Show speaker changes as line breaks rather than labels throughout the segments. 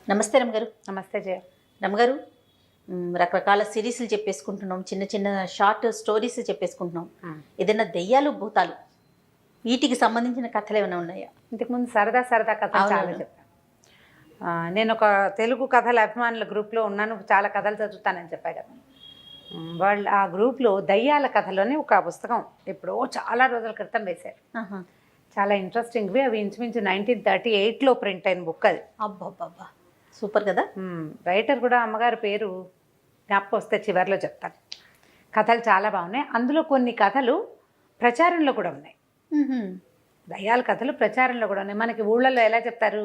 నమస్తే రమగారు.
నమస్తే జయ.
రమగారు, రకరకాల సిరీస్లు చెప్పేసుకుంటున్నాం, చిన్న చిన్న షార్ట్ స్టోరీస్ చెప్పేసుకుంటున్నాం. ఏదైనా దెయ్యాలు భూతాలు వీటికి సంబంధించిన కథలు ఏమైనా ఉన్నాయా?
ఇంతకుముందు సరదా సరదా కథలు చాలా చెప్పాను. నేను ఒక తెలుగు కథల అభిమానుల గ్రూప్లో ఉన్నాను, చాలా కథలు చదువుతానని చెప్పాను కదా. వాళ్ళు ఆ గ్రూప్లో దయ్యాల కథలోని ఒక పుస్తకం ఎప్పుడో చాలా రోజుల క్రితం వేశారు. చాలా ఇంట్రెస్టింగ్వి. అవి ఇంచుమించు 1938లో ప్రింట్ అయిన బుక్ అది.
అబ్బాబ్బా, సూపర్ కదా.
రైటర్ కూడా అమ్మగారి పేరు జ్ఞాపకం వస్తే చివరిలో చెప్తాను. కథలు చాలా బాగున్నాయి. అందులో కొన్ని కథలు ప్రచారంలో కూడా ఉన్నాయి. దయ్యాల కథలు ప్రచారంలో కూడా ఉన్నాయి. మనకి ఊళ్ళల్లో ఎలా చెప్తారు,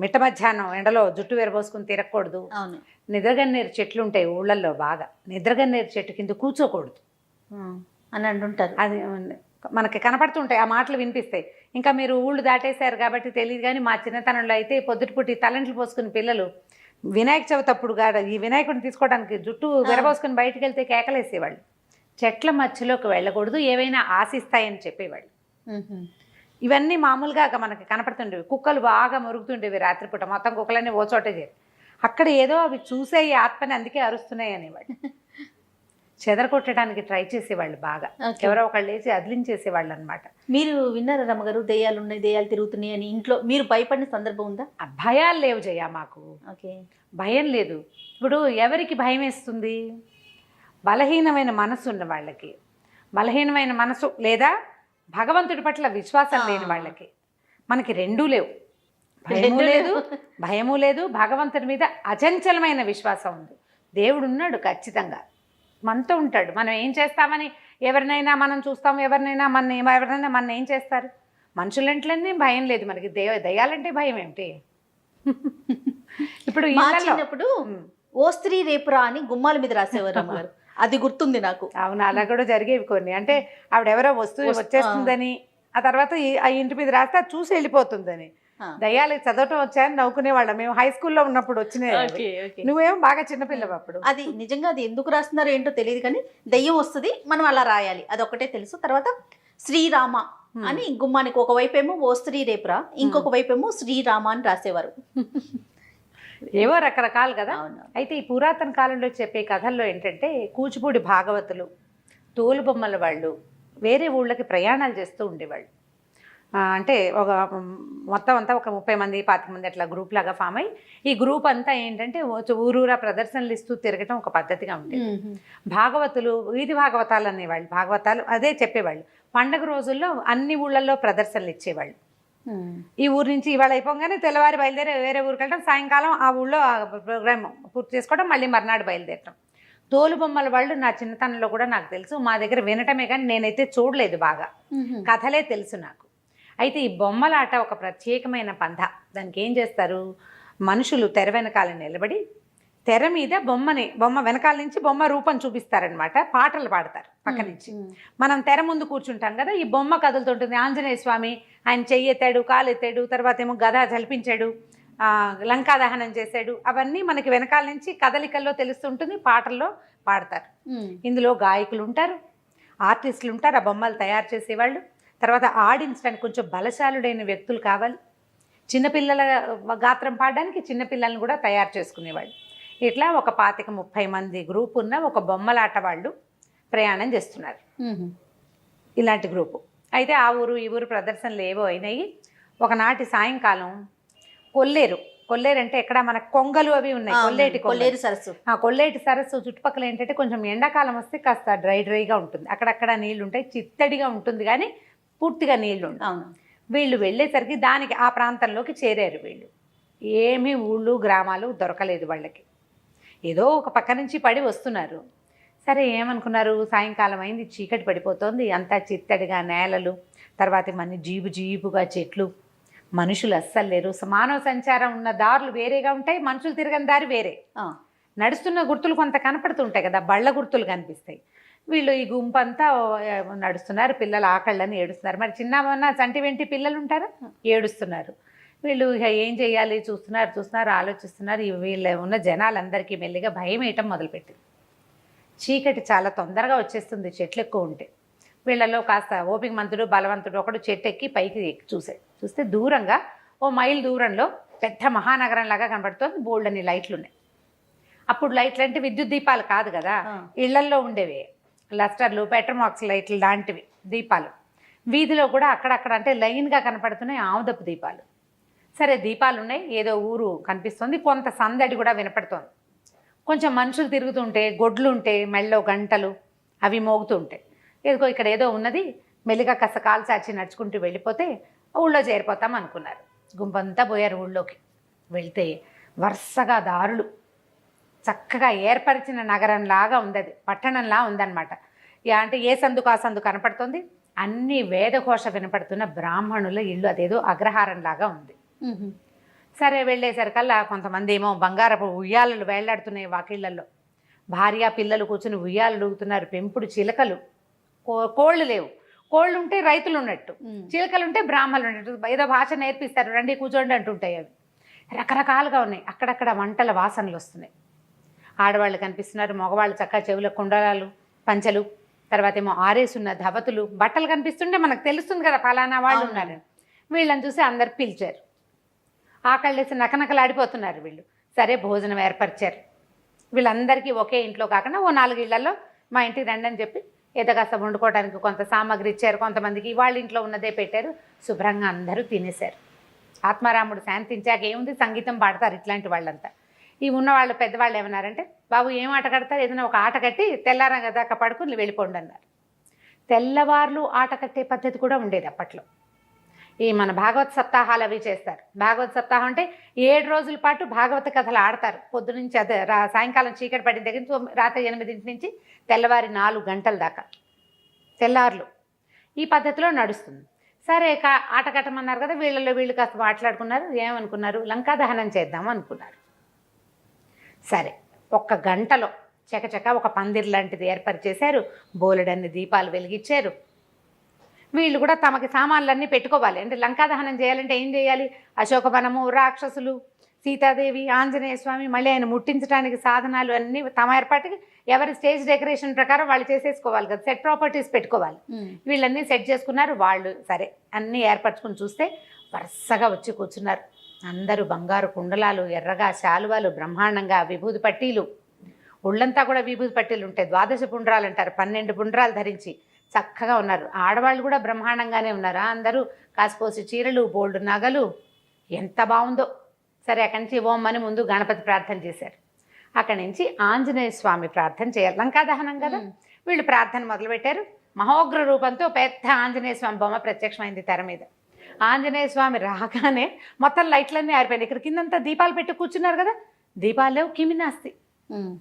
మిట్ట మధ్యాహ్నం ఎండలో జుట్టు విరబోసుకుని తిరగకూడదు, నిద్రగన్నేరు చెట్లు ఉంటాయి ఊళ్ళల్లో, బాగా నిద్రగన్నేరు చెట్టు కింద కూర్చోకూడదు
అని అంటుంటారు.
అది మనకి కనపడుతుంటాయి, ఆ మాటలు వినిపిస్తాయి. ఇంకా మీరు ఊళ్ళు దాటేశారు కాబట్టి తెలియదు, కానీ మా చిన్నతనంలో అయితే పొద్దుటిపుట్టి తలంట్లు పోసుకుని పిల్లలు వినాయక చవితి అప్పుడు ఈ వినాయకుడిని తీసుకోవడానికి జుట్టు విరబోసుకుని బయటకు వెళ్తే కేకలేసేవాళ్ళు. చెట్ల మధ్యలోకి వెళ్ళకూడదు, ఏవైనా ఆశిస్తాయని చెప్పేవాళ్ళు. ఇవన్నీ మామూలుగా మనకి కనపడుతుండేవి. కుక్కలు బాగా మురుగుతుండేవి రాత్రిపూట, మొత్తం కుక్కలన్నీ ఓ చోటే చేరి అక్కడ ఏదో అవి చూసే ఈ ఆత్మని అందుకే అరుస్తున్నాయి అనేవాళ్ళు. చెదరగొట్టడానికి ట్రై చేసేవాళ్ళు బాగా, ఎవరో ఒకళ్ళు వేసి అదిలించేసేవాళ్ళు అనమాట.
మీరు విన్నారా రమ్మగారు, దెయ్యాలు ఉన్నాయి, దెయ్యాలు తిరుగుతున్నాయి అని ఇంట్లో మీరు భయపడిన సందర్భం ఉందా?
భయాలు లేవు జయ, మాకు
ఓకే
భయం లేదు. ఇప్పుడు ఎవరికి భయం వేస్తుంది? బలహీనమైన మనసు ఉన్న వాళ్ళకి, బలహీనమైన మనసు లేదా భగవంతుడి పట్ల విశ్వాసం లేని వాళ్ళకి. మనకి రెండూ లేవు, భయము లేదు భయము లేదు, భగవంతుడి మీద అచంచలమైన విశ్వాసం ఉంది. దేవుడు ఉన్నాడు, ఖచ్చితంగా మనతో ఉంటాడు. మనం ఏం చేస్తామని ఎవరినైనా మనం చూస్తాం, ఎవరినైనా మన ఏం చేస్తారు? మనుషులంట్లనే భయం లేదు మనకి, దయ్యాలంటే భయం ఏమిటి? ఇప్పుడు
చిన్నప్పుడు ఓ స్త్రీ రేపురా అని గుమ్మాల మీద రాసేవారు అమ్మగారు, అది గుర్తుంది నాకు.
అవును, అలా కూడా జరిగేవి కొన్ని. అంటే ఆవిడెవరో వచ్చేస్తుందని, ఆ తర్వాత ఆ ఇంటి మీద రాస్తే అది చూసి వెళ్ళిపోతుందని. దయ్యాలకి చదవటం వచ్చాయని నవ్వుకునేవాళ్ళం మేము హై స్కూల్లో ఉన్నప్పుడు వచ్చినాయి. నువ్వేమో బాగా చిన్నపిల్లవు అప్పుడు.
అది నిజంగా అది ఎందుకు రాస్తున్నారో ఏంటో తెలియదు, కానీ దయ్యం వస్తుంది, మనం అలా రాయాలి, అది ఒకటే తెలుసు. తర్వాత శ్రీరామ అని గుమ్మానికి ఒకవైపు ఏమో ఓ స్త్రీ రేపురా, ఇంకొక వైపు ఏమో శ్రీరామ అని రాసేవారు.
ఏవో రకరకాలు కదా. అయితే ఈ పురాతన కాలంలో చెప్పే కథల్లో ఏంటంటే, కూచిపూడి భాగవతులు, తోలుబొమ్మల వాళ్ళు వేరే ఊళ్ళకి ప్రయాణాలు చేస్తూ ఉండేవాళ్ళు. అంటే ఒక మొత్తం అంతా ఒక 30 మంది 25 మంది అట్లా గ్రూప్ లాగా ఫామ్ అయ్యి, ఈ గ్రూప్ అంతా ఏంటంటే ఊరూరా ప్రదర్శనలు ఇస్తూ తిరగటం ఒక పద్ధతిగా ఉండేది. భాగవతులు వీధి భాగవతాలు అనేవాళ్ళు, భాగవతాలు అదే చెప్పేవాళ్ళు. పండగ రోజుల్లో అన్ని ఊళ్ళల్లో ప్రదర్శనలు ఇచ్చేవాళ్ళు. ఈ ఊరు నుంచి ఇవాళ అయిపోగానే తెల్లవారి బయలుదేరి వేరే ఊరికి వెళ్ళడం, సాయంకాలం ఆ ఊళ్ళో ప్రోగ్రామ్ పూర్తి చేసుకోవడం, మళ్ళీ మర్నాడు బయలుదేరటం. తోలుబొమ్మల వాళ్ళు నా చిన్నతనంలో కూడా నాకు తెలుసు, మా దగ్గర వినటమే కానీ నేనైతే చూడలేదు, బాగా కథలే తెలుసు నాకు. అయితే ఈ బొమ్మలాట ఒక ప్రత్యేకమైన పంథ. దానికి ఏం చేస్తారు, మనుషులు తెర వెనకాల నిలబడి తెర మీద బొమ్మ వెనకాల నుంచి బొమ్మ రూపం చూపిస్తారనమాట, పాటలు పాడతారు పక్క నుంచి. మనం తెర ముందు కూర్చుంటాం కదా, ఈ బొమ్మ కదులుతుంటుంది. ఆంజనేయ స్వామి ఆయన చెయ్యి ఎత్తాడు, కాలు ఎత్తాడు, తర్వాత ఏమో గద జలిపించాడు, లంకా దహనం చేశాడు, అవన్నీ మనకి వెనకాల నుంచి కదలికల్లో తెలుస్తుంటుంది, పాటల్లో పాడతారు. ఇందులో గాయకులు ఉంటారు, ఆర్టిస్టులు ఉంటారు, ఆ బొమ్మలు తయారు చేసేవాళ్ళు. తర్వాత ఆడించడానికి కొంచెం బలశాలుడైన వ్యక్తులు కావాలి. చిన్నపిల్లల గాత్రం పాడడానికి చిన్నపిల్లలను కూడా తయారు చేసుకునేవాళ్ళు. ఇట్లా ఒక 25-30 మంది గ్రూప్ ఉన్న ఒక బొమ్మలాట వాళ్ళు ప్రయాణం చేస్తున్నారు, ఇలాంటి గ్రూపు. అయితే ఆ ఊరు ఈ ఊరు ప్రదర్శనలు ఏవో అయినాయి. ఒకనాటి సాయంకాలం కొల్లేరు అంటే ఎక్కడ మన కొంగలు అవి ఉన్నాయి, కొల్లేటి సరస్సు చుట్టుపక్కల ఏంటంటే కొంచెం ఎండాకాలం వస్తే కాస్త డ్రైగా ఉంటుంది, అక్కడక్కడ నీళ్లు ఉంటాయి, చిత్తడిగా ఉంటుంది కానీ పూర్తిగా నీళ్లు ఉంటాయి. వీళ్ళు వెళ్ళేసరికి దానికి ఆ ప్రాంతంలోకి చేరారు వీళ్ళు. ఏమీ ఊళ్ళు గ్రామాలు దొరకలేదు వాళ్ళకి, ఏదో ఒక పక్క నుంచి పడి వస్తున్నారు. సరే ఏమనుకున్నారు, సాయంకాలం అయింది, చీకటి పడిపోతుంది, అంతా చిత్తడిగా నేలలు, తర్వాత మన జీబుగా చెట్లు, మనుషులు అస్సలు లేరు. మానవ సంచారం ఉన్న దారులు వేరేగా ఉంటాయి, మనుషులు తిరగని దారి వేరే. నడుస్తున్న గుర్తులు కొంత కనపడుతుంటాయి కదా, బళ్ళ గుర్తులు కనిపిస్తాయి. వీళ్ళు ఈ గుంపు అంతా నడుస్తున్నారు, పిల్లలు ఆకళ్ళని ఏడుస్తున్నారు. మరి చిన్న చంటి వెంటి పిల్లలు ఉంటారా, ఏడుస్తున్నారు. వీళ్ళు ఏం చేయాలి చూస్తున్నారు, ఆలోచిస్తున్నారు. వీళ్ళు ఉన్న జనాలందరికీ మెల్లిగా భయం వేయటం మొదలుపెట్టింది. చీకటి చాలా తొందరగా వచ్చేస్తుంది చెట్లు ఎక్కువ ఉంటే. వీళ్ళలో కాస్త ఓపిక మంతుడు బలవంతుడు ఒకడు చెట్టు ఎక్కి పైకి చూస్తే దూరంగా ఓ మైల్ దూరంలో పెద్ద మహానగరం లాగా కనపడుతోంది. బోల్డ్ అని లైట్లు ఉన్నాయి. అప్పుడు లైట్లు అంటే విద్యుత్ దీపాలు కాదు కదా, ఇళ్లల్లో ఉండేవి లస్టర్లు, పెట్రోమాక్స్ లైట్లు లాంటివి దీపాలు. వీధిలో కూడా అక్కడక్కడ అంటే లైన్గా కనపడుతున్నాయి ఆముదపు దీపాలు. సరే దీపాలు ఉన్నాయి, ఏదో ఊరు కనిపిస్తుంది, కొంత సందడి కూడా వినపడుతోంది. కొంచెం మనుషులు తిరుగుతుంటే, గొడ్లు ఉంటే, మెళ్ళో గంటలు అవి మోగుతూ ఉంటాయి. ఏదో ఇక్కడ ఏదో ఉన్నది, మెల్లిగా కాస్త కాలు చాచి నడుచుకుంటూ వెళ్ళిపోతే ఊళ్ళో చేరిపోతాం అనుకున్నారు. గుంపంతా పోయారు ఊళ్ళోకి. వెళ్తే వరుసగా దారులు, చక్కగా ఏర్పరిచిన నగరంలాగా ఉంది, అది పట్టణంలా ఉందన్నమాట. అంటే ఏ సందుకు ఆ సందు కనపడుతుంది, అన్ని వేదఘోష వినపడుతున్న బ్రాహ్మణుల ఇల్లు, అదేదో అగ్రహారంలాగా ఉంది. సరే వెళ్ళేసరికల్లా కొంతమంది ఏమో బంగారపు ఉయ్యాలలు వేళ్లాడుతున్నాయి వాకిళ్లలో, భార్య పిల్లలు కూర్చుని ఉయ్యాలలు ఊగుతున్నారు. పెంపుడు చిలకలు, కోళ్ళు లేవు, కోళ్ళు ఉంటే రైతులు ఉన్నట్టు, చిలకలు ఉంటే బ్రాహ్మణులు ఉన్నట్టు. ఏదో భాష నేర్పిస్తారు, రండి కూర్చోండి అంటుంటాయి. అవి రకరకాలుగా ఉన్నాయి. అక్కడక్కడ వంటల వాసనలు వస్తున్నాయి. ఆడవాళ్ళు కనిపిస్తున్నారు, మగవాళ్ళు చక్కగా చెవుల కుండలాలు, పంచలు, తర్వాత ఏమో ఆరేసున్న ధవతులు, బట్టలు కనిపిస్తుంటే మనకు తెలుస్తుంది కదా ఫలానా వాళ్ళు ఉన్నారు. వీళ్ళని చూసి అందరు పిలిచారు. ఆకళ్ళేసి నకనకలాడిపోతున్నారు వీళ్ళు. సరే భోజనం ఏర్పరిచారు. వీళ్ళందరికీ ఒకే ఇంట్లో కాకుండా ఓ 4 ఇళ్లలో మా ఇంటికి రండి అని చెప్పి ఏదో కాస్త వండుకోవడానికి కొంత సామాగ్రి ఇచ్చారు. కొంతమందికి వాళ్ళ ఇంట్లో ఉన్నదే పెట్టారు. శుభ్రంగా అందరూ తినేశారు. ఆత్మారాముడు శాంతించాక ఏముంది, సంగీతం పాడతారు ఇట్లాంటి వాళ్ళంతా. ఈ ఉన్నవాళ్ళు పెద్దవాళ్ళు ఏమన్నారంటే, బాబు ఏం ఆట కడతారు, ఏదైనా ఒక ఆట కట్టి తెల్లారం దాకా పడుకుని వెళ్ళిపోండి అన్నారు. తెల్లవార్లు ఆట కట్టే పద్ధతి కూడా ఉండేది అప్పట్లో. ఈ మన భాగవత సప్తాహాలు అవి చేస్తారు. భాగవత సప్తాహం అంటే 7 రోజుల పాటు భాగవత కథలు ఆడతారు. పొద్దు నుంచి అదే సాయంకాలం చీకటి పడిన దగ్గర నుంచి రాత్రి 8 నుంచి తెల్లవారి 4 గంటల దాకా తెల్లార్లు ఈ పద్ధతిలో నడుస్తుంది. సరే ఆట కట్టమన్నారు కదా, వీళ్ళలో వీళ్ళు కాస్త మాట్లాడుకున్నారు. ఏమనుకున్నారు, లంకా దహనం చేద్దాం అనుకున్నారు. సరే 1 గంటలో చకచక ఒక పందిరి లాంటిది ఏర్పరిచేశారు. బోలెడన్ని దీపాలు వెలిగించారు. వీళ్ళు కూడా తమకి సామాన్లన్నీ పెట్టుకోవాలి. అంటే లంకా దహనం చేయాలంటే ఏం చేయాలి, అశోకవనము, రాక్షసులు, సీతాదేవి, ఆంజనేయ స్వామి, మళ్ళీ ఆయన ముట్టించడానికి సాధనాలు అన్నీ తమ ఏర్పాటుకి ఎవరి స్టేజ్ డెకరేషన్ ప్రకారం వాళ్ళు చేసేసుకోవాలి కదా, సెట్ ప్రాపర్టీస్ పెట్టుకోవాలి. వీళ్ళన్నీ సెట్ చేసుకున్నారు. వాళ్ళు సరే అన్నీ ఏర్పరచుకుని చూస్తే వరుసగా వచ్చి కూర్చున్నారు. అందరూ బంగారు కుండలాలు, ఎర్రగా శాలువాలు, బ్రహ్మాండంగా విభూది పట్టీలు, ఒళ్ళంతా కూడా విభూది పట్టీలు ఉంటాయి. 12 పుండ్రాలు అంటారు, 12 పుండ్రాలు ధరించి చక్కగా ఉన్నారు. ఆడవాళ్ళు కూడా బ్రహ్మాండంగానే ఉన్నారు. అందరూ కాసిపోసి చీరలు, బోల్డ్ నగలు, ఎంత బాగుందో. సరే అక్కడి నుంచి ఓం అని ముందు గణపతి ప్రార్థన చేశారు. అక్కడి నుంచి ఆంజనేయ స్వామి ప్రార్థన చేయాలి, లంకా దహనం కదా. వీళ్ళు ప్రార్థన మొదలుపెట్టారు. మహోగ్ర రూపంతో పెద్ద ఆంజనేయ స్వామి బొమ్మ ప్రత్యక్షమైంది తెర మీద. ఆంజనేయ స్వామి రాగానే మొత్తం లైట్లన్నీ ఆరిపోయినాయి. ఇక్కడ కిందంతా దీపాలు పెట్టి కూర్చున్నారు కదా, దీపాలు లేవు, కిమినాస్తి.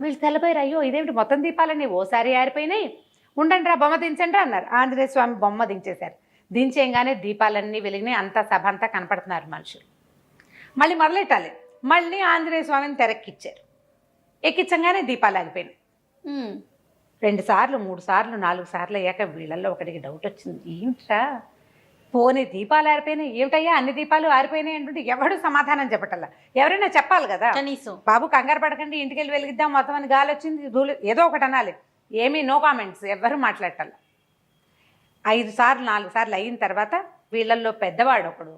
వీళ్ళు తెల్లపోయారు, అయ్యో ఇదేమిటి మొత్తం దీపాలన్నీ ఓసారి ఆరిపోయినాయి, ఉండండి రా బొమ్మ దించండి అన్నారు. ఆంజనేయ స్వామి బొమ్మ దించేశారు. దించేయగానే దీపాలన్నీ వెలిగినాయి. అంతా సభ అంతా కనపడుతున్నారు మనుషులు. మళ్ళీ మొదలెట్టాలి. మళ్ళీ ఆంజనేయ స్వామిని తెరక్కిచ్చారు. ఎక్కించగానే దీపాలు ఆగిపోయినాయి. 2 సార్లు 3 సార్లు 4 సార్లు అయ్యాక వీళ్ళల్లో ఒకటికి డౌట్ వచ్చింది, ఏంట్రా పోనీ దీపాలు ఆరిపోయినాయి, ఏమిటయ్యా అన్ని దీపాలు ఆరిపోయినాయి అంటుంటే ఎవడు సమాధానం చెప్పటల్లా. ఎవరైనా చెప్పాలి కదా,
కనీసం
బాబు కంగారు పడకండి ఇంటికి వెళ్ళి వెలిగిద్దాం, మొత్తం అని గాలి వచ్చింది, ధూళి, ఏదో ఒకటి అనాలి. ఏమీ నో కామెంట్స్, ఎవ్వరూ మాట్లాడాల. 5 సార్లు 4 సార్లు అయిన తర్వాత వీళ్ళల్లో పెద్దవాడు ఒకడు,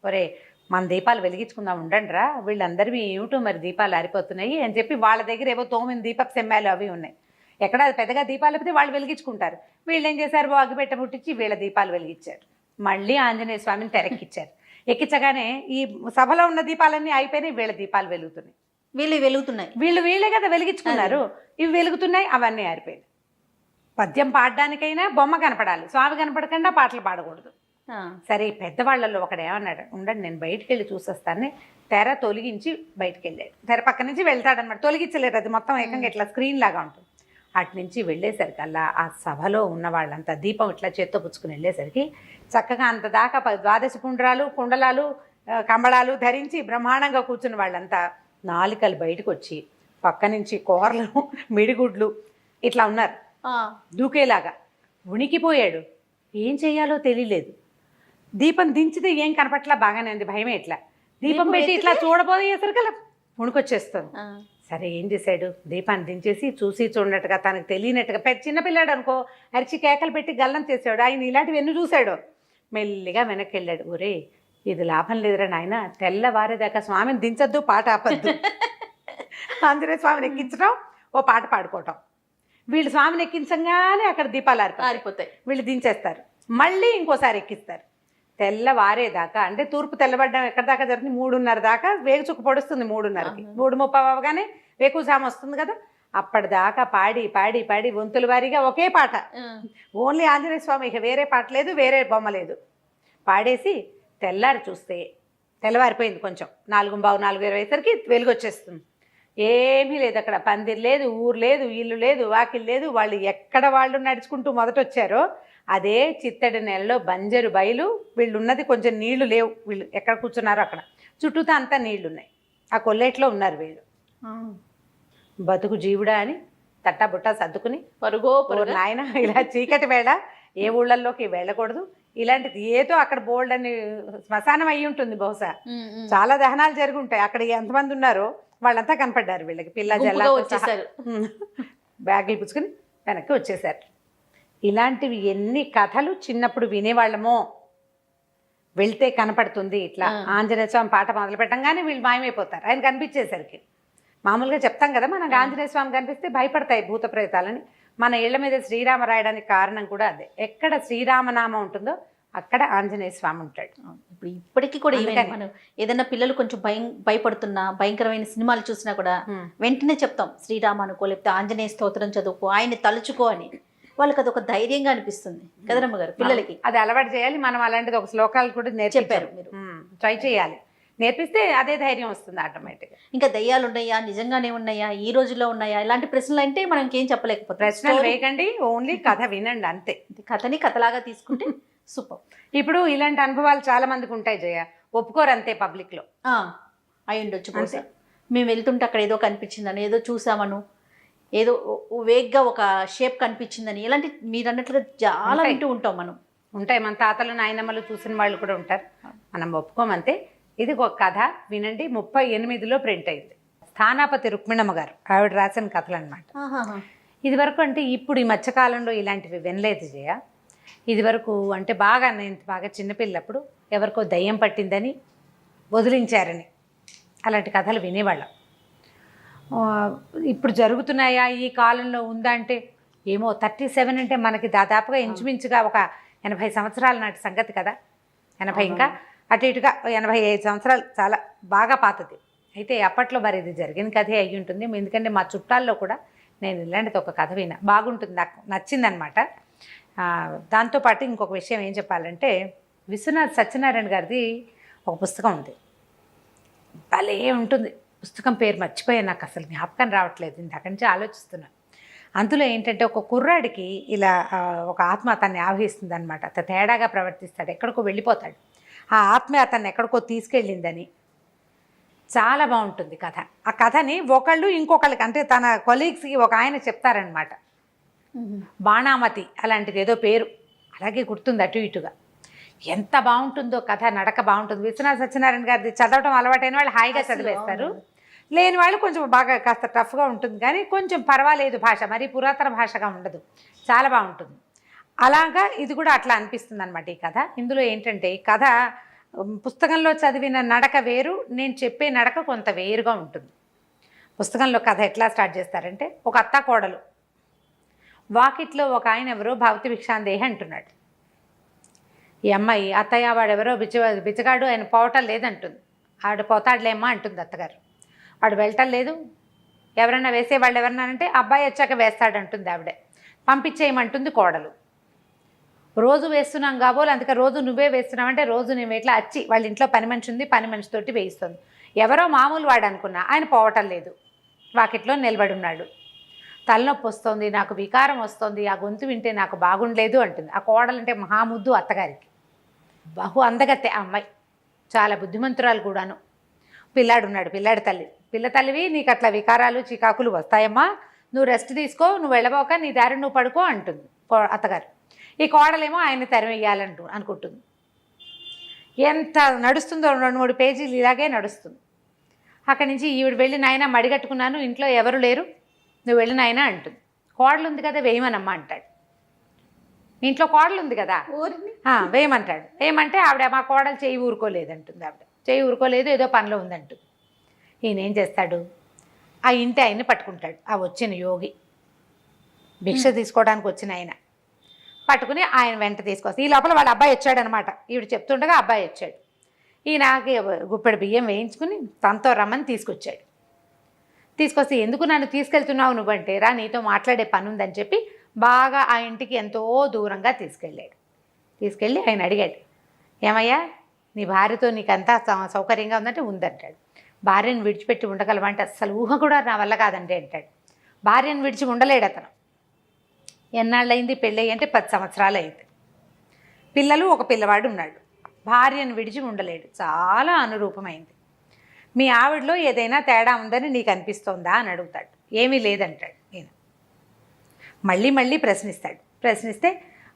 ఒరే మన దీపాలు వెలిగించుకుందాం ఉండండి రా, వీళ్ళందరివి ఏమిటో మరి దీపాలు ఆరిపోతున్నాయి అని చెప్పి వాళ్ళ దగ్గర ఏవో 9 దీపపు సెమ్మాలు అవి ఉన్నాయి. ఎక్కడ పెద్దగా దీపాలు అయిపోతే వాళ్ళు వెలిగించుకుంటారు. వీళ్ళు ఏం చేశారు, అగ్గిపెట్ట ముట్టించి వీళ్ళ దీపాలు వెలిగించారు. మళ్ళీ ఆంజనేయ స్వామిని తెరక్కిచ్చారు. ఎక్కించగానే ఈ సభలో ఉన్న దీపాలన్నీ అయిపోయినాయి, వీళ్ళ దీపాలు వెలుగుతున్నాయి. వీళ్ళే కదా వెలిగించుకున్నారు, ఇవి వెలుగుతున్నాయి, అవన్నీ ఆరిపోయినాయి. పద్యం పాడడానికైనా బొమ్మ కనపడాలి, స్వామి కనపడకుండా పాటలు పాడకూడదు. సరే పెద్దవాళ్ళల్లో ఒకడు ఏమన్నాడు, ఉండండి నేను బయటికి వెళ్ళి చూసొస్తాను. తెర తొలగించి బయటికి వెళ్ళాడు. తెర పక్క నుంచి వెళ్తాడనమాట, తొలగించలేరు, అది మొత్తం ఏకంగా ఇట్లా స్క్రీన్ లాగా ఉంటుంది. అటు నుంచి వెళ్ళేసరికల్లా ఆ సభలో ఉన్న వాళ్ళంతా దీపం ఇట్లా చేత్తో పుచ్చుకుని వెళ్ళేసరికి చక్కగా అంత దాకా 12 పుండ్రాలు, కుండలాలు, కంబళాలు ధరించి బ్రహ్మాండంగా కూర్చున్న వాళ్ళంతా నాలికలు బయటకు వచ్చి పక్క నుంచి కూరలు, మిడిగుడ్లు ఇట్లా ఉన్నారు దూకేలాగా. ఉనికిపోయాడు, ఏం చేయాలో తెలియలేదు. దీపం దించితే ఏం కనపట్లా, బాగానే ఉంది, భయమే. ఇట్లా దీపం పెట్టి ఇట్లా చూడబోయేసరికల్లా ఉణుకొచ్చేస్తుంది. సరే ఏం చేశాడు, దీపాన్ని దించేసి చూసి చూడనట్టుగా, తనకు తెలియనట్టుగా, చిన్నపిల్లాడు అనుకో, అరిచి కేకలు పెట్టి గల్లం చేసాడు. ఆయన ఇలాంటివి ఎన్ని చూశాడు. మెల్లిగా వెనక్కి వెళ్ళాడు. ఒరే ఇది లాభం లేదురా నాయన, తెల్లవారేదాకా స్వామిని దించొద్దు, పాట ఆపద్దు. ఆంజనేయ స్వామిని ఎక్కించడం, ఓ పాట పాడుకోవటం. వీళ్ళు స్వామిని ఎక్కించగానే అక్కడ దీపాలు
ఆరిపోతాయి,
వీళ్ళు దించేస్తారు, మళ్ళీ ఇంకోసారి ఎక్కిస్తారు. తెల్లవారేదాకా అంటే తూర్పు తెల్లబడ్డం ఎక్కడి దాకా జరుగుతుంది, 3:30 దాకా వేగు చుక్క పొడుస్తుంది. 3:30కి 3:30 అవగానే వేకుసాము వస్తుంది కదా, అప్పటిదాకా పాడి పాడి పాడి వంతుల వారీగా ఒకే పాట, ఓన్లీ ఆంజనేయ స్వామి, ఇక వేరే పాట లేదు, వేరే బొమ్మ లేదు. పాడేసి తెల్లారి చూస్తే తెల్లవారిపోయింది. కొంచెం 4:15, 4:20 అయ్యేసరికి వెలుగు వచ్చేస్తుంది. ఏమీ లేదు అక్కడ, పందిరి లేదు, ఊరు లేదు, ఇల్లు లేదు, వాకిలు లేదు. వాళ్ళు ఎక్కడ వాళ్ళు నడుచుకుంటూ మొదట వచ్చారో అదే చిత్తడి నెలలో బంజరు బయలు. వీళ్ళు ఉన్నది కొంచెం నీళ్లు లేవు, వీళ్ళు ఎక్కడ కూర్చున్నారో అక్కడ చుట్టూతా అంతా నీళ్లు ఉన్నాయి. ఆ కొల్లేట్లో ఉన్నారు వీళ్ళు. బతుకు జీవుడా అని తట్టా బుట్టా సర్దుకుని
పరుగో
నాయన, ఇలా చీకటి వేళ ఏ ఊళ్ళల్లోకి వెళ్ళకూడదు, ఇలాంటిది ఏదో అక్కడ బోల్డ్ అని శ్మశానం అయ్యి ఉంటుంది బహుశా. చాలా దహనాలు జరిగి ఉంటాయి అక్కడ. ఎంతమంది ఉన్నారో వాళ్ళంతా కనపడ్డారు వీళ్ళకి. పిల్ల జల్లా
వచ్చేసారు,
బ్యాగులు పుచ్చుకుని వెనక్కి వచ్చేసారు. ఇలాంటివి ఎన్ని కథలు చిన్నప్పుడు వినేవాళ్ళమో. వెళ్తే కనపడుతుంది ఇట్లా ఆంజనేయ స్వామి పాట మొదలు పెట్టంగానే వీళ్ళు మాయమైపోతారు ఆయన కనిపించేసరికి. మామూలుగా చెప్తాం కదా, మనకు ఆంజనేయ స్వామి కనిపిస్తే భయపడతాయి భూత ప్రేతాలని. మన ఇళ్ల మీద శ్రీరామ రాయడానికి కారణం కూడా అదే. ఎక్కడ శ్రీరామనామం ఉంటుందో అక్కడ ఆంజనేయ స్వామి ఉంటాడు.
ఇప్పుడు ఇప్పటికీ కూడా మనం ఏదైనా పిల్లలు కొంచెం భయపడుతున్నా, భయంకరమైన సినిమాలు చూసినా కూడా వెంటనే చెప్తాం శ్రీరామ అనుకో, లేకపోతే ఆంజనేయ స్తోత్రం చదువుకో, ఆయన్ని తలుచుకో అని. వాళ్ళకి అదొక ధైర్యంగా అనిపిస్తుంది కదరమ్మ గారు పిల్లలకి.
అది అలవాటు చేయాలి మనం. అలాంటిది ఒక శ్లోకాలు కూడా
చెప్పారు మీరు,
ట్రై చేయాలి. నేర్పిస్తే అదే ధైర్యం వస్తుంది ఆటోమేటిక్గా.
ఇంకా దయ్యాలు ఉన్నాయా, నిజంగానే ఉన్నాయా, ఈ రోజుల్లో ఉన్నాయా, ఇలాంటి ప్రశ్నలు అంటే మనం ఇంకేం చెప్పలేకపోతే.
ప్రశ్నలు వేయకండి, ఓన్లీ కథ వినండి అంతే.
కథని కథలాగా తీసుకుంటే సూపర్.
ఇప్పుడు ఇలాంటి అనుభవాలు చాలా మందికి ఉంటాయి జయ, ఒప్పుకోరు అంతే పబ్లిక్లో.
అయి ఉండొచ్చు బహుశా. మేము వెళ్తుంటే అక్కడ ఏదో కనిపించిందని, ఏదో చూసామను, ఏదో వేగ్గా ఒక షేప్ కనిపించిందని, ఇలాంటి మీరు అన్నట్లుగా చాలా వింటూ ఉంటాం మనం.
ఉంటాయి, మన తాతలు నాయనమ్మలు చూసిన వాళ్ళు కూడా ఉంటారు. మనం ఒప్పుకోమంతే. ఇది ఒక కథ వినండి. 38లో ప్రింట్ అయింది. స్థానాపతి రుక్మిణమ్మ గారు ఆవిడ రాసిన కథలు అనమాట. ఇది వరకు అంటే ఇప్పుడు ఈ మధ్యకాలంలో ఇలాంటివి వినలేదు జయ. ఇది వరకు అంటే బాగా నేను బాగా చిన్నపిల్లప్పుడు ఎవరికో దయ్యం పట్టిందని వదిలించారని అలాంటి కథలు వినేవాళ్ళం. ఇప్పుడు జరుగుతున్నాయా ఈ కాలంలో ఉందా అంటే ఏమో. 37 అంటే మనకి దాదాపుగా ఇంచుమించుగా ఒక 80 సంవత్సరాల నాటి సంగతి కదా. 80 ఇంకా అటు ఇటుగా 85 సంవత్సరాలు, చాలా బాగా పాతది. అయితే అప్పట్లో మరి ఇది జరిగిన కథే అయ్యి ఉంటుంది. ఎందుకంటే మా చుట్టాల్లో కూడా నేను ఇలాంటిది ఒక కథ విన్నా, బాగుంటుంది, నాకు నచ్చిందనమాట. దాంతోపాటు ఇంకొక విషయం ఏం చెప్పాలంటే, విశ్వనాథ్ సత్యనారాయణ గారిది ఒక పుస్తకం ఉంది, భలే ఉంటుంది. పుస్తకం పేరు మర్చిపోయాను, నాకు అసలు జ్ఞాపకం రావట్లేదు, ఇంతక నుంచి ఆలోచిస్తున్నాను. అందులో ఏంటంటే ఒక కుర్రాడికి ఇలా ఒక ఆత్మ అతన్ని ఆవహిస్తుంది అనమాట. అతను తేడాగా ప్రవర్తిస్తాడు, ఎక్కడికో వెళ్ళిపోతాడు. ఆ ఆత్మ అతన్ని ఎక్కడికో తీసుకెళ్ళిందని. చాలా బాగుంటుంది కథ. ఆ కథని ఒకళ్ళు ఇంకొకళ్ళకి అంటే తన కొలీగ్స్కి ఒక ఆయన చెప్తారనమాట. బాణామతి అలాంటిది ఏదో పేరు, అలాగే గుర్తుంది అటు ఇటుగా. ఎంత బాగుంటుందో కథ, నడక బాగుంటుంది. విశ్వనాథ సత్యనారాయణ గారిది చదవటం అలవాటైన వాళ్ళు హాయిగా చదివేస్తారు, లేని వాళ్ళు కొంచెం బాగా కాస్త టఫ్గా ఉంటుంది. కానీ కొంచెం పర్వాలేదు, భాష మరీ పురాతన భాషగా ఉండదు, చాలా బాగుంటుంది. అలాగా ఇది కూడా అట్లా అనిపిస్తుంది అనమాట ఈ కథ. ఇందులో ఏంటంటే ఈ కథ పుస్తకంలో చదివిన నడక వేరు, నేను చెప్పే నడక కొంత వేరుగా ఉంటుంది. పుస్తకంలో కథ ఎట్లా స్టార్ట్ చేస్తారంటే, ఒక అత్త కోడలు వాకిట్లో ఒక ఆయన ఎవరో భవతి భిక్షాందేహి అంటున్నాడు. ఈ అమ్మాయి అత్తయ్య వాడెవరో బిచ్చగాడు, ఆయన పోవటం లేదంటుంది. ఆవిడ పోతాడులేమ్మా అంటుంది అత్తగారు. వాడు వెళ్ళటం లేదు, ఎవరైనా వేసేవాళ్ళు ఎవరన్నారంటే అబ్బాయి వచ్చాక వేస్తాడంటుంది ఆవిడే. పంపించేయమంటుంది కోడలు. రోజు వేస్తున్నాం కాబోలు, అందుకే రోజు నువ్వే వేస్తున్నావంటే రోజు నేను ఇట్లా వచ్చి వాళ్ళ ఇంట్లో పని మనిషి ఉంది, పని మనిషితోటి వేయిస్తుంది. ఎవరో మామూలు వాడు అనుకున్నా, ఆయన పోవటం లేదు, వాకిట్లో నిలబడి ఉన్నాడు. తలనొప్పి వస్తుంది, నాకు వికారం వస్తుంది, ఆ గొంతు వింటే నాకు బాగుండలేదు అంటుంది. ఆ కోడలంటే మహాముద్దు అత్తగారికి, బహు అందగత్తె ఆ అమ్మాయి, చాలా బుద్ధిమంతురాలు కూడాను. పిల్లాడు ఉన్నాడు, పిల్లాడి తల్లి. పిల్ల తల్లివి నీకు అట్లా వికారాలు చికాకులు వస్తాయమ్మా, నువ్వు రెస్ట్ తీసుకో, నువ్వు వెళ్ళబోక నీ దారి నువ్వు పడుకో అంటుంది అత్తగారు. ఈ కోడలేమో ఆయన తరిమేయాలంటూ అనుకుంటుంది. ఎంత నడుస్తుందో 2-3 పేజీలు ఇలాగే నడుస్తుంది. అక్కడి నుంచి ఈవిడ వెళ్ళి నాయన మడిగట్టుకున్నాను, ఇంట్లో ఎవరు లేరు, నువ్వు వెళ్ళి నాయన అంటుంది. కోడలు ఉంది కదా వేయమనమ్మా అంటాడు. ఇంట్లో కోడలు ఉంది కదా, వేయమంటాడు. వేయమంటే ఆవిడ మా కోడలు చేయి ఊరుకోలేదంటుంది. ఆవిడ చేయి ఊరుకోలేదు, ఏదో పనిలో ఉందంటుంది. ఈయన ఏం చేస్తాడు, ఆ ఇంటి ఆయన్ని పట్టుకుంటాడు. ఆ వచ్చిన యోగి, భిక్ష తీసుకోవడానికి వచ్చిన ఆయన పట్టుకుని ఆయన వెంట తీసుకొస్తాడు. ఈ లోపల వాళ్ళ అబ్బాయి వచ్చాడనమాట. ఈవిడ చెప్తుండగా అబ్బాయి వచ్చాడు. ఈయనకి గుప్పెడు బియ్యం వేయించుకుని తనతో రమ్మని తీసుకొచ్చాడు. తీసుకొస్తే ఎందుకు నన్ను తీసుకెళ్తున్నావు నువ్వంటే, రా నీతో మాట్లాడే పని ఉందని చెప్పి బాగా ఆ ఇంటికి ఎంతో దూరంగా తీసుకెళ్ళాడు. తీసుకెళ్ళి ఆయన అడిగాడు, ఏమయ్యా నీ భార్యతో నీకంతా సౌకర్యంగా ఉందంటే ఉందంటాడు. భార్యను విడిచిపెట్టి ఉండగలవంటే అస్సలు ఊహ కూడా నా వల్ల కాదంటే అంటాడు. భార్యను విడిచి ఉండలేడు అతను. ఎన్నాళ్ళయింది పెళ్ళి అంటే 10 సంవత్సరాలు అయింది. పిల్లలు, ఒక పిల్లవాడు ఉన్నాడు. భార్యను విడిచి ఉండలేడు, చాలా అనురూపమైంది. మీ ఆవిడలో ఏదైనా తేడా ఉందని నీకు అనిపిస్తోందా అని అడుగుతాడు. ఏమీ లేదంటాడు. నేను మళ్ళీ మళ్ళీ ప్రశ్నిస్తాడు. ప్రశ్నిస్తే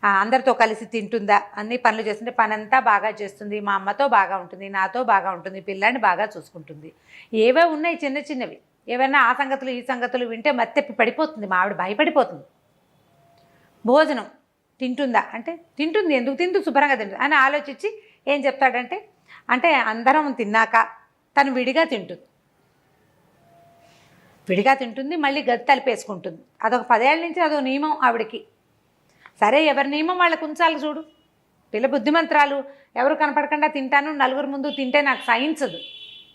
అందరితో కలిసి తింటుందా, అన్ని పనులు చేస్తుంటే పనంతా బాగా చేస్తుంది, మా అమ్మతో బాగా ఉంటుంది, నాతో బాగా ఉంటుంది, పిల్లాన్ని బాగా చూసుకుంటుంది. ఏవో ఉన్నాయి చిన్న చిన్నవి, ఏవైనా ఆ సంగతులు ఈ సంగతులు వింటే మత్తెప్పి పడిపోతుంది, మా ఆవిడ భయపడిపోతుంది. భోజనం తింటుందా అంటే తింటుంది, ఎందుకు తింటూ శుభ్రంగా తింటుంది అని ఆలోచించి ఏం చెప్తాడంటే, అంటే అందరం తిన్నాక తను విడిగా తింటుంది, విడిగా తింటుంది, మళ్ళీ గది తలిపేసుకుంటుంది. అదొక 10 ఏళ్ళ నుంచి అదొక నియమం ఆవిడకి. సరే, ఎవరి నియమం వాళ్ళకు ఉంచాలి చూడు. పిల్ల బుద్ధిమంత్రాలు, ఎవరు కనపడకుండా తింటాను, నలుగురు ముందు తింటే నాకు సహించదు,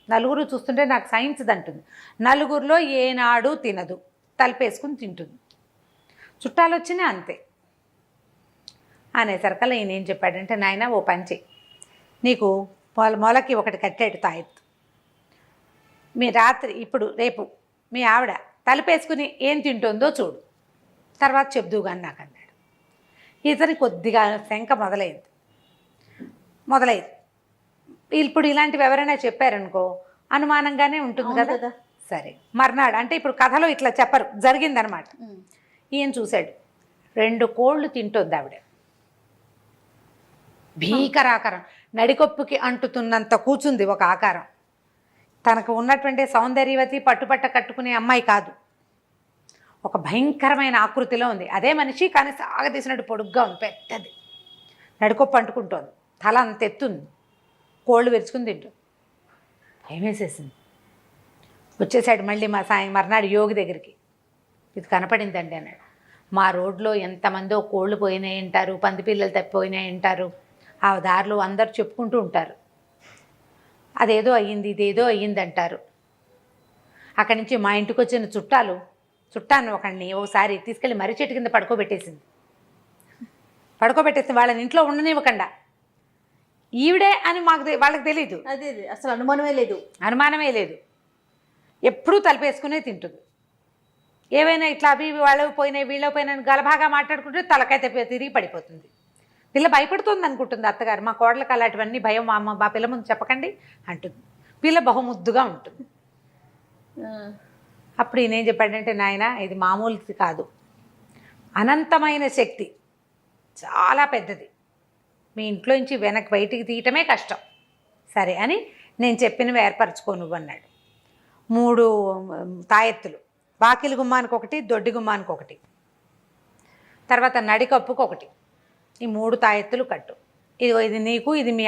నలుగురు చూస్తుంటే నాకు సహించదు అంటుంది. నలుగురిలో ఏనాడు తినదు, తలిపేసుకుని తింటుంది. చుట్టాలు వచ్చినా అంతే. అనేసరికల్లా ఈయన ఏం చెప్పాడంటే, నాయన ఓ పంచి, నీకు మొలకి ఒకటి కట్టాడు తాయెత్తు. మీ రాత్రి ఇప్పుడు రేపు మీ ఆవిడ తలుపేసుకుని ఏం తింటుందో చూడు, తర్వాత చెప్దువు కానీ నాకు అన్నాడు. ఇతని కొద్దిగా శంక మొదలైంది. ఇప్పుడు ఇలాంటివి ఎవరైనా చెప్పారనుకో అనుమానంగానే ఉంటుంది కదా. సరే, మర్నాడు అంటే ఇప్పుడు కథలో ఇట్లా చెప్పరు, జరిగిందనమాట. ఈయన చూశాడు, 2 కోళ్ళు తింటుంది ఆవిడ. భీకరాకారం, నడికొప్పుకి అంటుతున్నంత కూర్చుంది ఒక ఆకారం. తనకు ఉన్నటువంటి సౌందర్యవతి పట్టుపట్ట కట్టుకునే అమ్మాయి కాదు, ఒక భయంకరమైన ఆకృతిలో ఉంది. అదే మనిషి కానీ సాగదీసినట్టు పొడుగ్గా ఉంది, పెద్దది, నడికొప్పు అంటుకుంటోంది, తల అంత ఎత్తుంది, కోళ్ళు విరుచుకుని తింటుంది. భయం వేసేసింది. వచ్చేసాడు మళ్ళీ మర్నాడు యోగి దగ్గరికి. ఇది కనపడిందండి అన్నాడు. మా రోడ్లో ఎంతమందో కోళ్ళు పోయినాయి అంటారు, పంది పిల్లలు తప్పిపోయినాయి అంటారు, ఆ దారిలో అందరు చెప్పుకుంటూ ఉంటారు, అదేదో అయ్యింది ఇదేదో అయ్యింది అంటారు. అక్కడి నుంచి మా ఇంటికి వచ్చిన చుట్టాను ఒకడిని ఒకసారి తీసుకెళ్ళి మర్రి చెట్టు కింద పడుకోబెట్టేసింది. వాళ్ళని ఇంట్లో ఉండనివ్వకుండా. ఈవిడే అని వాళ్ళకి తెలీదు,
అదే అసలు అనుమానమే లేదు.
ఎప్పుడూ తలపేసుకునే తింటుంది. ఏవైనా ఇట్లా అవి వాళ్ళవి పోయినాయి వీళ్ళవి పోయినాయి గలభాగా మాట్లాడుకుంటే తలకాయ తిరిగి పడిపోతుంది. పిల్ల భయపడుతుంది అనుకుంటుంది అత్తగారు, మా కోడలకు అలాంటివన్నీ భయం, మా పిల్ల ముందు చెప్పకండి అంటుంది. పిల్ల బహుముద్దుగా ఉంటుంది. అప్పుడు ఈయన ఏం చెప్పాడంటే, నాయన ఇది మామూలుది కాదు, అనంతమైన శక్తి, చాలా పెద్దది, మీ ఇంట్లో నుంచి బయటికి తీయటమే కష్టం. సరే అని నేను చెప్పినవి ఏర్పరచుకో నువ్వు అన్నాడు. 3 తాయెత్తులు, వాకిలి గుమ్మానికి ఒకటి, దొడ్డి గుమ్మానికి ఒకటి, తర్వాత నడికప్పుకు ఒకటి, ఈ 3 తాయెత్తులు కట్టు. ఇది నీకు, ఇది మీ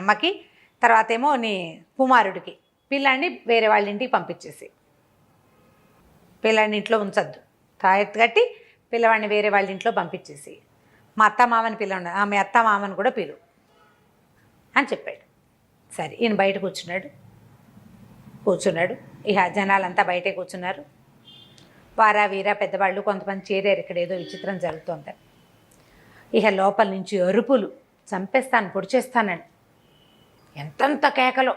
అమ్మకి, తర్వాత ఏమో నీ కుమారుడికి. పిల్లాన్ని వేరే వాళ్ళ ఇంటికి పంపించేసి, పిల్లాడిని ఇంట్లో ఉంచద్దు, తాయెత్తు కట్టి పిల్లవాడిని వేరే వాళ్ళ ఇంట్లో పంపించేసి, మా అత్తమామని పిల్లవాడిని మీ అత్తమామని కూడా పిలు అని చెప్పాడు. సరే, ఈయన బయట కూర్చున్నాడు. ఇక జనాలంతా బయటే కూర్చున్నారు. వారా వీరా పెద్దవాళ్ళు కొంతమంది చేరారు. ఇక్కడ ఏదో విచిత్రం జరుగుతుంది. ఇక లోపల నుంచి అరుపులు, చంపేస్తాను పొడిచేస్తానని ఎంతంత కేకలో.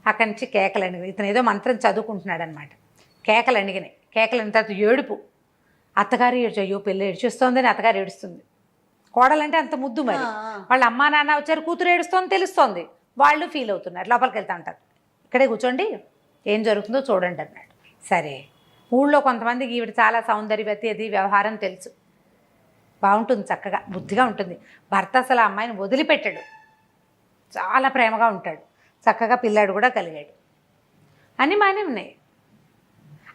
అక్కడి నుంచి కేకలు అణిగినాయి. ఇతను ఏదో మంత్రం చదువుకుంటున్నాడు అనమాట. కేకలు అణిగినాయి. కేకలు అయిన తర్వాత ఏడుపు. అత్తగారు అయ్యో పిల్ల ఏడ్చేస్తోందని అత్తగారు ఏడుస్తుంది. కోడలంటే అంత ముద్దు. మరి వాళ్ళ అమ్మా నాన్న వచ్చారు, కూతురు ఏడుస్తోంది తెలుస్తోంది, వాళ్ళు ఫీల్ అవుతున్నారు. లోపలికి వెళ్తా ఉంటారు. ఇక్కడే కూర్చోండి, ఏం జరుగుతుందో చూడండి అన్నాడు. సరే, ఊళ్ళో కొంతమందికి ఈవిడ చాలా సౌందర్యవతి, అది వ్యవహారం తెలుసు, బాగుంటుంది, చక్కగా బుద్ధిగా ఉంటుంది. భర్త అసలు ఆ అమ్మాయిని వదిలిపెట్టాడు, చాలా ప్రేమగా ఉంటాడు, చక్కగా పిల్లాడు కూడా కలిగాడు అని మానే ఉన్నాయి.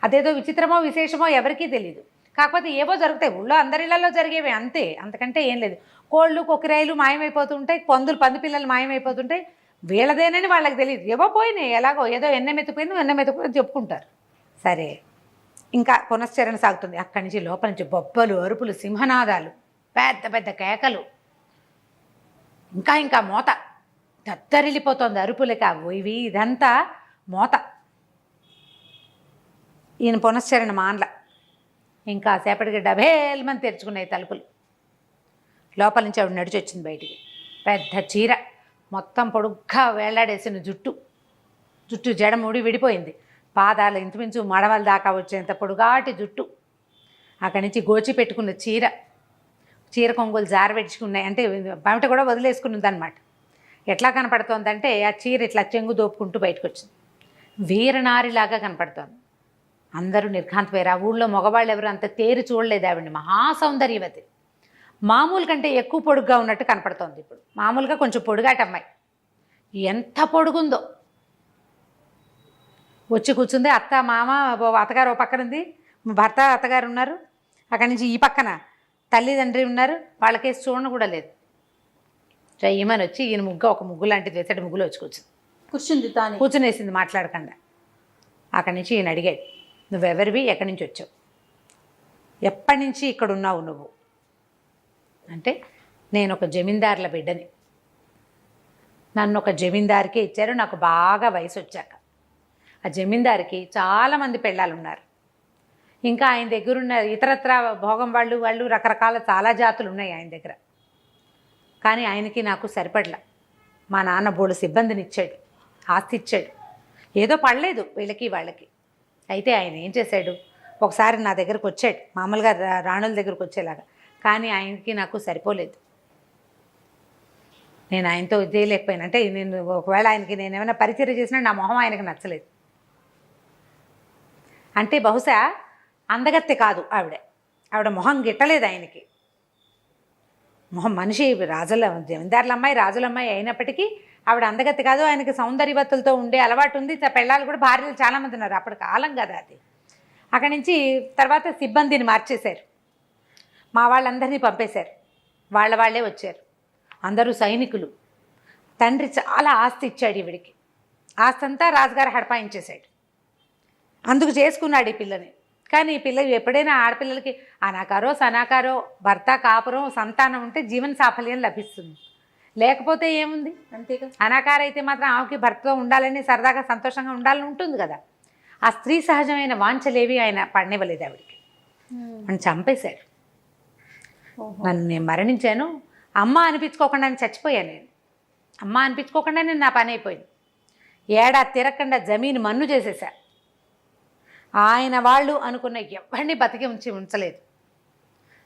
అదేదో విచిత్రమో విశేషమో ఎవరికీ తెలియదు. కాకపోతే ఏవో జరుగుతాయి, ఊళ్ళో అందరిళ్లలో జరిగేవి అంతే, అంతకంటే ఏం లేదు. కోళ్ళు కొక్కిరాయిలు మాయమైపోతుంటాయి, పంది పిల్లలు మాయమైపోతుంటాయి. వీళ్ళదేనని వాళ్ళకి తెలియదు, ఏవో పోయినాయి, ఎలాగో ఏదో ఎన్నెమెత్తుకుపోయింది చెప్పుకుంటారు. సరే, ఇంకా పునశ్చరణ సాగుతుంది. అక్కడి నుంచి లోపల నుంచి బొబ్బలు, అరుపులు, సింహనాదాలు, పెద్ద పెద్ద కేకలు, ఇంకా మోత దద్దరిల్లిపోతుంది. అరుపులకి ఇవి ఇదంతా మోత. ఈయన పునశ్చరణ మాన్ల. ఇంకా సేపటికి డబేల్మని తెరుచుకున్నాయి తలుపులు. లోపల నుంచి ఆవిడ నడిచి వచ్చింది బయటికి. పెద్ద చీర, మొత్తం పొడుగ్గా వేలాడేసిన జుట్టు జడముడి విడిపోయింది. పాదాలు ఇంచుమించు మడవల దాకా వచ్చేంత పొడుగాటి జుట్టు. అక్కడి నుంచి గోచి పెట్టుకున్న చీర కొంగులు జారబెట్టుకున్నాయి, అంటే బయట కూడా వదిలేసుకుని ఉందన్నమాట. ఎట్లా కనపడుతోందంటే ఆ చీర ఇట్లా చెంగు దోపుకుంటూ బయటకు వచ్చింది. వీరనారిలాగా కనపడుతోంది. అందరూ నిర్ఘాంతపోయారు. ఆ ఊళ్ళో మగవాళ్ళు ఎవరు అంత తేరి చూడలేదు ఆవిడని. మహాసౌందర్యవతి. మామూలు కంటే ఎక్కువ పొడుగ్గా ఉన్నట్టు కనపడుతోంది ఇప్పుడు. మామూలుగా కొంచెం పొడుగాటి అమ్మాయి, ఎంత పొడుగుందో. వచ్చి కూర్చుంది. అత్త మామ అత్తగారు ఓ పక్కన ఉంది, భర్త అత్తగారు ఉన్నారు. అక్కడి నుంచి ఈ పక్కన తల్లిదండ్రి ఉన్నారు. వాళ్ళకేసి చూడను కూడా లేదు. ఈమెను వచ్చి ఈయన ఒక ముగ్గు లాంటిది వేసాడు. ముగ్గులో వచ్చి కూర్చునేసింది మాట్లాడకుండా. అక్కడి నుంచి ఈయన అడిగాడు, నువ్వెవరివి, ఎక్కడి నుంచి వచ్చావు, ఎప్పటి నుంచి ఇక్కడ ఉన్నావు నువ్వు అంటే, నేను ఒక జమీందారుల బిడ్డని, నన్ను ఒక జమీందారికే ఇచ్చారు నాకు బాగా వయసు వచ్చాక. ఆ జమీందారికి చాలామంది పెళ్ళాలు ఉన్నారు. ఇంకా ఆయన దగ్గర ఉన్న ఇతరత్ర భోగం వాళ్ళు రకరకాల చాలా జాతులు ఉన్నాయి ఆయన దగ్గర. కానీ ఆయనకి నాకు సరిపడలా. మా నాన్న బోడు సిబ్బందిని ఇచ్చాడు, ఆస్తి ఇచ్చాడు, ఏదో పడలేదు వీళ్ళకి వాళ్ళకి. అయితే ఆయన ఏం చేశాడు, ఒకసారి నా దగ్గరకు వచ్చాడు, మామూలుగా రాణుల దగ్గరకు వచ్చేలాగా. కానీ ఆయనకి నాకు సరిపోలేదు. నేను ఆయనతో చేయలేకపోయాను. అంటే నేను ఒకవేళ ఆయనకి నేను ఏమైనా పరిచయం చేసినా నా మొహం ఆయనకు నచ్చలేదు. అంటే బహుశా అందగత్తె కాదు ఆవిడ మొహం గిట్టలేదు ఆయనకి. మొహం మనిషి జమీందారుల అమ్మాయి, రాజుల అమ్మాయి అయినప్పటికీ ఆవిడ అందగత్తె కాదు. ఆయనకి సౌందర్యవతులతో ఉండే అలవాటు ఉంది. పెళ్ళాలు కూడా భార్యలు చాలామంది ఉన్నారు. అప్పటి కాలం కదా అది. అక్కడి నుంచి తర్వాత సిబ్బందిని మార్చేశారు, మా వాళ్ళందరినీ పంపేశారు. వాళ్ళే వచ్చారు, అందరూ సైనికులు. తండ్రి చాలా ఆస్తి ఇచ్చాడు ఈవిడికి. ఆస్తి అంతా రాజుగారు హడపాయించేశాడు. అందుకు చేసుకున్నాడు ఈ పిల్లని. కానీ ఈ పిల్ల ఎప్పుడైనా ఆడపిల్లలకి అనాకారో సనాకారో భర్త కాపురం సంతానం ఉంటే జీవన సాఫల్యం లభిస్తుంది. లేకపోతే ఏముంది, అంతేగా. అనాకార అయితే మాత్రం ఆమెకి భర్తతో ఉండాలని, సరదాగా సంతోషంగా ఉండాలని ఉంటుంది కదా. ఆ స్త్రీ సహజమైన వాంఛలేవి ఆయన పడనివ్వలేదు ఆవిడికి. అని చంపేశారు. నన్ను నేను మరణించాను, అమ్మ అనిపించుకోకుండా చచ్చిపోయాను. నేను అమ్మ అనిపించుకోకుండా నా పని అయిపోయింది. ఏడాది తిరగకుండా జమీన్ మన్ను చేసేసా. ఆయన వాళ్ళు అనుకున్న ఎవరిని బతికి ఉంచలేదు.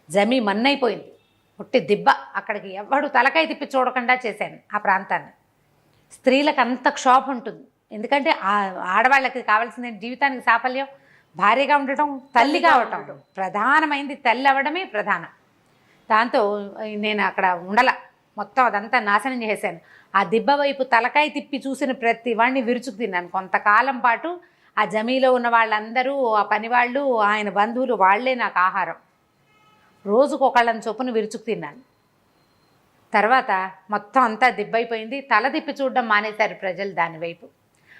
జమీ మన్నైపోయింది, ఒట్టి దిబ్బ. అక్కడికి ఎవడు తలకాయ తిప్పి చూడకుండా చేశాను ఆ ప్రాంతాన్ని. స్త్రీలకు అంత క్షోభ ఉంటుంది. ఎందుకంటే ఆడవాళ్ళకి కావాల్సిన జీవితానికి సాఫల్యం భార్యగా ఉండటం, తల్లి కావటం ప్రధానమైంది. తల్లి అవ్వడమే ప్రధానం. దాంతో నేను అక్కడ మొత్తం అదంతా నాశనం చేశాను. ఆ దిబ్బ వైపు తలకాయ తిప్పి చూసిన ప్రతి వాడిని విరుచుకు తిన్నాను. కొంతకాలం పాటు ఆ జమీలో ఉన్న వాళ్ళందరూ, ఆ పనివాళ్ళు, ఆయన బంధువులు, వాళ్లే నాకు ఆహారం. రోజుకు ఒకళ్ళని చొప్పున విరుచుకు తిన్నాను. తర్వాత మొత్తం అంతా దిబ్బైపోయింది. తల తిప్పి చూడడం మానేశారు ప్రజలు దానివైపు.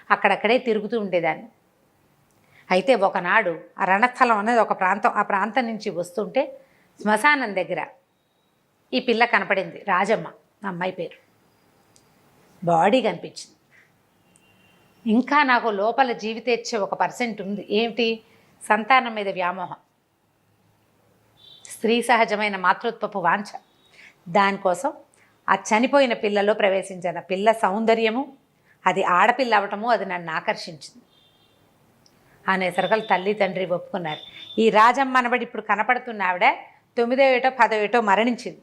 అక్కడక్కడే తిరుగుతూ ఉండేదాన్ని. అయితే ఒకనాడు ఆ రణస్థలం అనేది ఒక ప్రాంతం, ఆ ప్రాంతం నుంచి వస్తుంటే శ్మశానం దగ్గర ఈ పిల్ల కనపడింది. రాజమ్మ అమ్మాయి పేరు. బాడీ కనిపించింది. ఇంకా నాకు లోపల జీవితేచ్ఛ 1% ఉంది. ఏమిటి? సంతానం మీద వ్యామోహం, స్త్రీ సహజమైన మాతృత్వపు వాంఛ. దానికోసం ఆ చనిపోయిన పిల్లలో ప్రవేశించిన పిల్ల సౌందర్యము, అది ఆడపిల్ల అవటము, అది నన్ను ఆకర్షించింది అనేసరికలు తల్లి తండ్రి ఒప్పుకున్నారు. ఈ రాజమ్మ అనబడి ఇప్పుడు కనపడుతున్న ఆవిడ 9వ ఏటో 10వ ఏటో మరణించింది.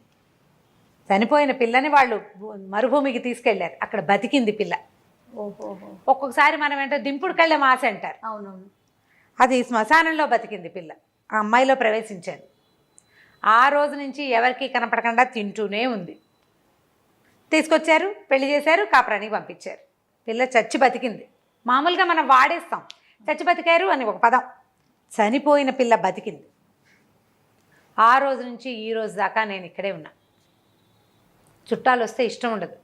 చనిపోయిన పిల్లని వాళ్ళు మరుభూమికి తీసుకెళ్లారు. అక్కడ బతికింది పిల్ల. ఒక్కొక్కసారి మనం ఏంటో దింపుడు కళ్ళెం ఆశ అంటారు.
అవునవును.
అది శ్మశానంలో బతికింది పిల్ల. ఆ అమ్మాయిలో ప్రవేశించాను. ఆ రోజు నుంచి ఎవరికి కనపడకుండా తింటూనే ఉంది. తీసుకొచ్చారు, పెళ్లి చేశారు, కాపురానికి పంపించారు. పిల్ల చచ్చి బతికింది. మామూలుగా మనం వాడేస్తాం చచ్చి బతికారు అని ఒక పదం. చనిపోయిన పిల్ల బతికింది. ఆ రోజు నుంచి ఈ రోజు దాకా నేను ఇక్కడే ఉన్నా. చుట్టాలు వస్తే ఇష్టం ఉండదు,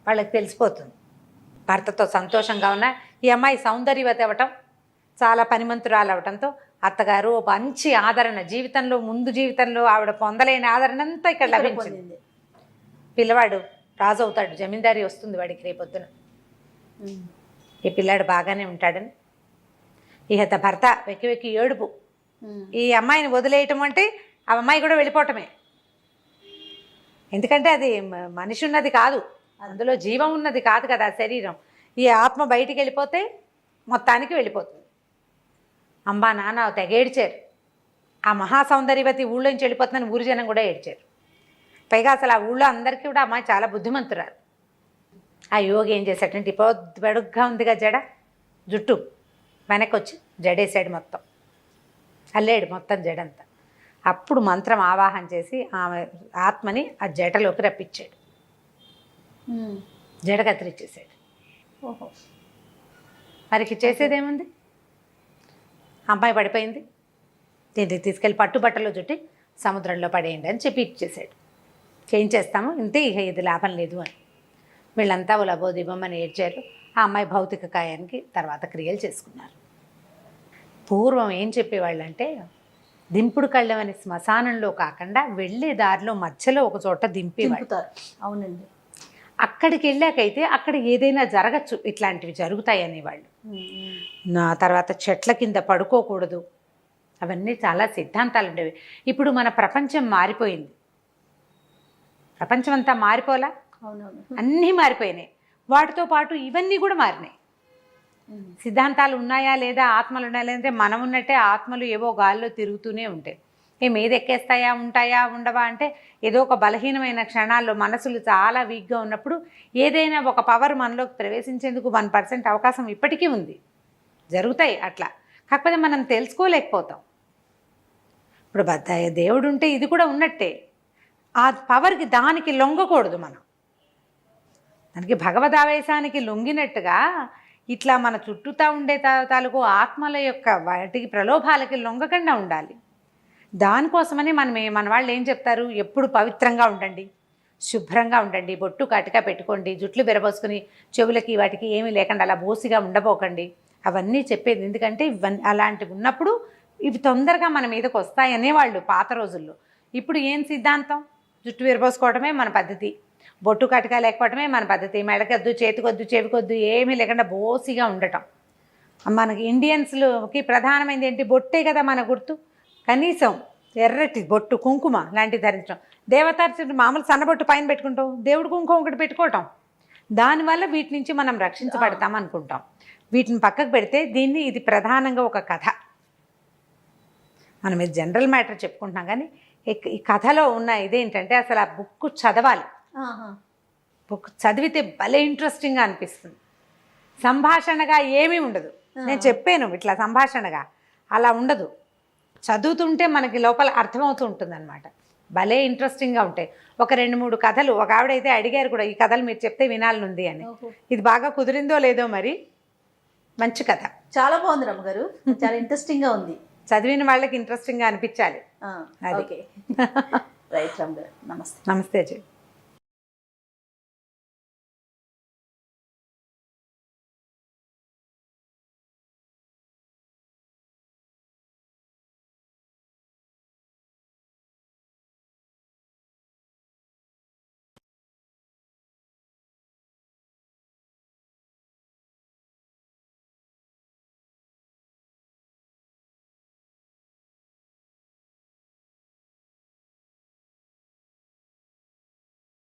వాళ్ళకి తెలిసిపోతుంది. భర్తతో సంతోషంగా ఉన్న ఈ అమ్మాయి సౌందర్యవతి అవ్వటం, చాలా పనిమంతురాలు అవటంతో అత్తగారు ఒక మంచి ఆదరణ, జీవితంలో ముందు జీవితంలో ఆవిడ పొందలేని ఆదరణ అంతా ఇక్కడ లభించింది. పిల్లవాడు రాజు అవుతాడు, జమీందారీ వస్తుంది వాడికి రేపొద్దున. ఈ పిల్లాడు బాగానే ఉంటాడని ఇహత భర్త వెక్కి వెక్కి ఏడుపు. ఈ అమ్మాయిని వదిలేయటం అంటే ఆ అమ్మాయి కూడా వెళ్ళిపోవటమే. ఎందుకంటే అది మనిషి ఉన్నది కాదు, అందులో జీవం ఉన్నది కాదు కదా శరీరం. ఈ ఆత్మ బయటికి వెళ్ళిపోతే మొత్తానికి వెళ్ళిపోతుంది. అమ్మా నాన్న తెగ ఏడ్చారు. ఆ మహాసౌందర్యవతి ఊళ్ళోంచి వెళ్ళిపోతుందని ఊరి జనం కూడా ఏడ్చారు. పైగా అసలు ఆ ఊళ్ళో అందరికీ కూడా అమ్మాయి చాలా బుద్ధిమంతురాలు. ఆ యోగి ఏం చేశాడంటే బడుగ్గా ఉందిగా జడ, జుట్టు వెనక్కి వచ్చి జడేసాడు, మొత్తం అల్లేడు మొత్తం జడంతా. అప్పుడు మంత్రం ఆవాహన చేసి ఆమె ఆత్మని ఆ జటలోకి రప్పించాడు, జడ కత్తిరించేసాడు.
ఓహో,
మరికి చేసేదేముంది? అమ్మాయి పడిపోయింది, దీన్ని తీసుకెళ్ళి పట్టుబట్టలో చుట్టి సముద్రంలో పడేయండి అని చెప్పి ఇచ్చేసాడు. ఏం చేస్తాము, ఇంతే, ఇక ఇది లాభం లేదు అని. వీళ్ళంతా లబోదిబమ్మని ఏడ్చారు. ఆ అమ్మాయి భౌతిక కాయానికి తర్వాత క్రియలు చేసుకున్నారు. పూర్వం ఏం చెప్పేవాళ్ళంటే, దింపుడు కళ్ళం అనే శ్మశానంలో కాకుండా వెళ్ళే దారిలో మధ్యలో ఒక చోట దింపేవాళ్ళు.
అవునండి.
అక్కడికి వెళ్ళాకైతే అక్కడ ఏదైనా జరగచ్చు, ఇట్లాంటివి జరుగుతాయి అనేవాళ్ళు. నా తర్వాత చెట్ల కింద పడుకోకూడదు, అవన్నీ చాలా సిద్ధాంతాలు ఉండేవి. ఇప్పుడు మన ప్రపంచం మారిపోయింది, ప్రపంచం అంతా మారిపోలా,
అవునవును,
అన్నీ మారిపోయినాయి. వాటితో పాటు ఇవన్నీ కూడా మారినాయి. సిద్ధాంతాలు ఉన్నాయా లేదా, ఆత్మలు ఉన్నాయా లేదంటే మనం ఉన్నట్టే ఆత్మలు ఏవో గాల్లో తిరుగుతూనే ఉంటాయి. మీద ఎక్కేస్తాయా, ఉంటాయా, ఉండవా అంటే ఏదో ఒక బలహీనమైన క్షణాల్లో మనసులు చాలా వీక్గా ఉన్నప్పుడు ఏదైనా ఒక పవర్ మనలోకి ప్రవేశించేందుకు 1% అవకాశం ఇప్పటికీ ఉంది, జరుగుతాయి అట్లా. కాకపోతే మనం తెలుసుకోలేకపోతాం. ఇప్పుడు దేవుడు ఉంటే ఇది కూడా ఉన్నట్టే. ఆ పవర్కి దానికి లొంగకూడదు మనం. దానికి భగవదావేశానికి లొంగినట్టుగా ఇట్లా మన చుట్టూతా ఉండే తాలూకు ఆత్మల యొక్క వాటికి ప్రలోభాలకి లొంగకుండా ఉండాలి. దానికోసమని మన వాళ్ళు ఏం చెప్తారు, ఎప్పుడు పవిత్రంగా ఉండండి, శుభ్రంగా ఉండండి, బొట్టు కాటిగా పెట్టుకోండి, జుట్లు బెరబోసుకుని చెవులకి వాటికి ఏమీ లేకుండా అలా బోసిగా ఉండబోకండి, అవన్నీ చెప్పేది. ఎందుకంటే ఇవన్నీ అలాంటివి ఉన్నప్పుడు ఇవి తొందరగా మన మీదకి వస్తాయి అనేవాళ్ళు పాత రోజుల్లో. ఇప్పుడు ఏం సిద్ధాంతం, జుట్టు విరబోసుకోవడమే మన పద్ధతి, బొట్టు కటక లేకపోవడమే మన పద్ధతి, మెడకొద్దు, చేతికొద్దు, చెవికొద్దు, ఏమీ లేకుండా బోసిగా ఉండటం. మనకి ఇండియన్స్కి ప్రధానమైనది ఏంటి, బొట్టే కదా మన గుర్తు. కనీసం ఎర్రటి బొట్టు, కుంకుమ లాంటివి ధరించడం. దేవతార్చన మామూలు సన్నబొట్టు పైన పెట్టుకుంటాం, దేవుడు కుంకుమ ఒకటి పెట్టుకోవటం. దానివల్ల వీటి నుంచి మనం రక్షించబడతాం అనుకుంటాం. వీటిని పక్కకు పెడితే ఇది ప్రధానంగా ఒక కథ. మనం ఇది జనరల్ మ్యాటర్ చెప్పుకుంటున్నాం, కానీ ఈ కథలో ఉన్న ఇదేంటంటే అసలు ఆ బుక్ చదవాలి. బుక్ చదివితే భలే ఇంట్రెస్టింగ్గా అనిపిస్తుంది. సంభాషణగా ఏమీ ఉండదు. నేను చెప్పాను ఇట్లా సంభాషణగా, అలా ఉండదు. చదువుతుంటే మనకి లోపల అర్థమవుతూ ఉంటుంది అనమాట. భలే ఇంట్రెస్టింగ్గా ఉంటాయి. ఒక 2-3 కథలు, ఒక ఆవిడైతే అడిగారు కూడా, ఈ కథలు మీరు చెప్తే వినాలనుంది అని. ఇది బాగా కుదిరిందో లేదో మరి, మంచి కథ,
చాలా బాగుంది రమ్మగారు, చాలా ఇంట్రెస్టింగ్గా ఉంది.
చదివిన వాళ్ళకి ఇంట్రెస్టింగ్గా అనిపించాలి.
ఓకే, రైట్ రమ్మగారు, నమస్తే.
నమస్తే అజయ్.